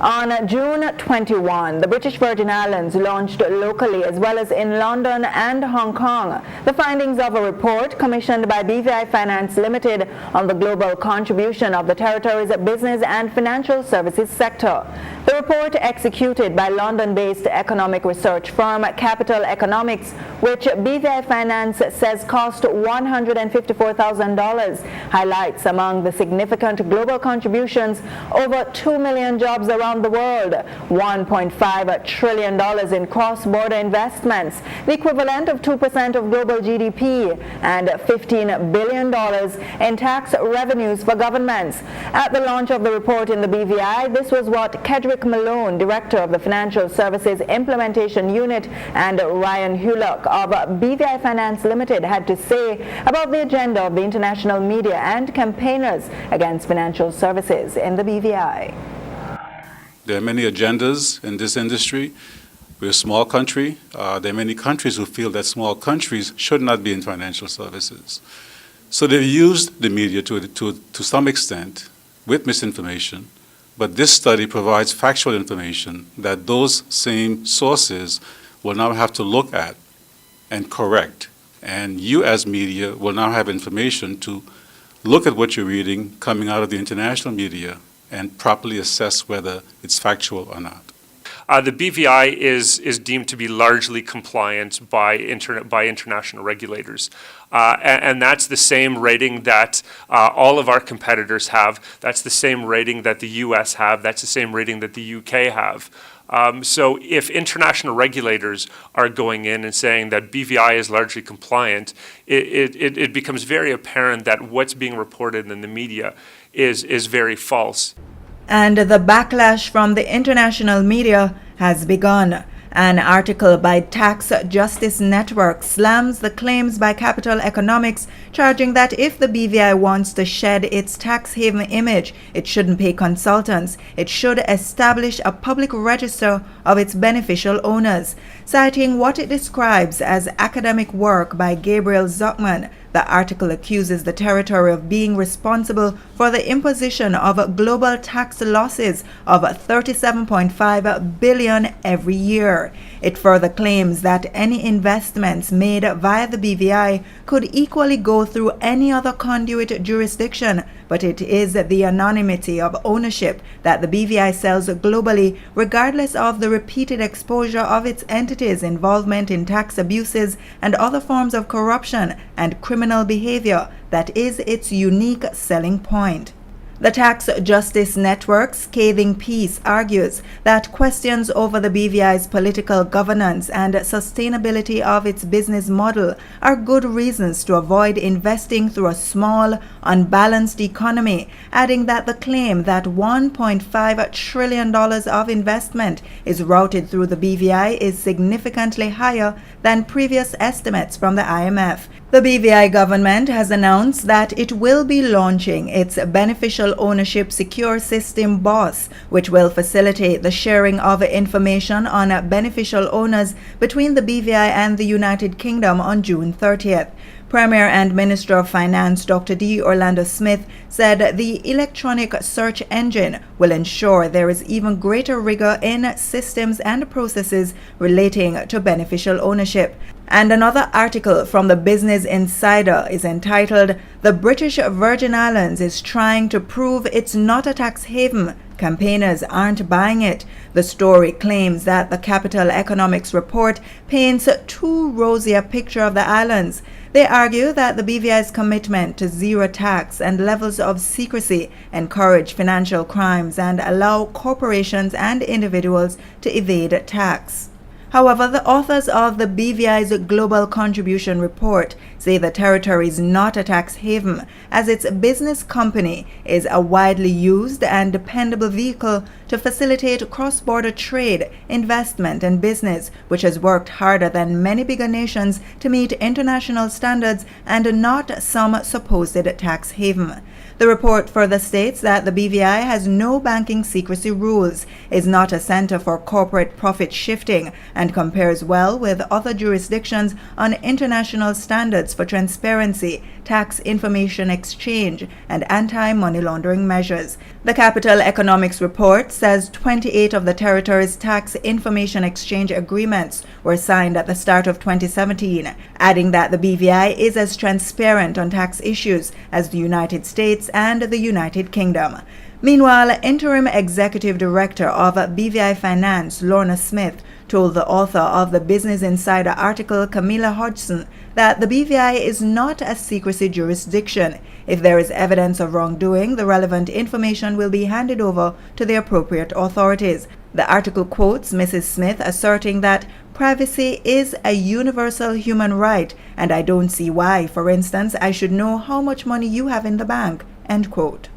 On June 21, the British Virgin Islands launched locally as well as in London and Hong Kong the findings of a report commissioned by BVI Finance Limited on the global contribution of the territory's business and financial services sector. The report, executed by London-based economic research firm Capital Economics, which BVI Finance says cost $154,000, highlights among the significant global contributions over 2 million jobs around the world, $1.5 trillion in cross-border investments, the equivalent of 2% of global GDP, and $15 billion in tax revenues for governments. At the launch of the report in the BVI, this was what Kedrick Malone, Director of the Financial Services Implementation Unit, and Ryan Hulock of BVI Finance Limited had to say about the agenda of the international media and campaigners against financial services in the BVI. There are many agendas in this industry. We're a small country. There are many countries who feel that small countries should not be in financial services. So they've used the media to some extent with misinformation, but this study provides factual information that those same sources will now have to look at and correct. And you as media will now have information to look at what you're reading coming out of the international media and properly assess whether it's factual or not. The BVI is deemed to be largely compliant by international regulators. And that's the same rating that all of our competitors have. That's the same rating that the US have. That's the same rating that the UK have. So if international regulators are going in and saying that BVI is largely compliant, it becomes very apparent that what's being reported in the media is very false. And the backlash from the international media has begun. An article by Tax Justice Network slams the claims by Capital Economics, charging that if the BVI wants to shed its tax haven image, it shouldn't pay consultants. It should establish a public register of its beneficial owners. Citing what it describes as academic work by Gabriel Zuckman, the article accuses the territory of being responsible for the imposition of global tax losses of $37.5 billion every year. It further claims that any investments made via the BVI could equally go through any other conduit jurisdiction, but it is the anonymity of ownership that the BVI sells globally, regardless of the repeated exposure of its entities' involvement in tax abuses and other forms of corruption and criminal behavior, that is its unique selling point. The Tax Justice Network's scathing piece argues that questions over the BVI's political governance and sustainability of its business model are good reasons to avoid investing through a small, unbalanced economy, adding that the claim that $1.5 trillion of investment is routed through the BVI is significantly higher than previous estimates from the IMF. The BVI government has announced that it will be launching its Beneficial Ownership Secure System BOSS, which will facilitate the sharing of information on beneficial owners between the BVI and the United Kingdom on June 30th. Premier and Minister of Finance Dr. D. Orlando Smith said the electronic search engine will ensure there is even greater rigor in systems and processes relating to beneficial ownership. And another article from the Business Insider is entitled, "The British Virgin Islands is trying to prove it's not a tax haven. Campaigners aren't buying it." The story claims that the Capital Economics report paints too rosy a picture of the islands. They argue that the BVI's commitment to zero tax and levels of secrecy encourage financial crimes and allow corporations and individuals to evade tax. However, the authors of the BVI's Global Contribution Report say the territory is not a tax haven, as its business company is a widely used and dependable vehicle to facilitate cross-border trade, investment, and business, which has worked harder than many bigger nations to meet international standards and not some supposed tax haven. The report further states that the BVI has no banking secrecy rules, is not a center for corporate profit shifting, and compares well with other jurisdictions on international standards for transparency, tax information exchange, and anti-money laundering measures. The Capital Economics Report says 28 of the territory's tax information exchange agreements were signed at the start of 2017, adding that the BVI is as transparent on tax issues as the United States and the United Kingdom. Meanwhile, Interim Executive Director of BVI Finance, Lorna Smith, told the author of the Business Insider article, Camilla Hodgson, that the BVI is not a secrecy jurisdiction. If there is evidence of wrongdoing, the relevant information will be handed over to the appropriate authorities. The article quotes Mrs. Smith asserting that privacy is a universal human right, and I don't see why, for instance, I should know how much money you have in the bank, end quote.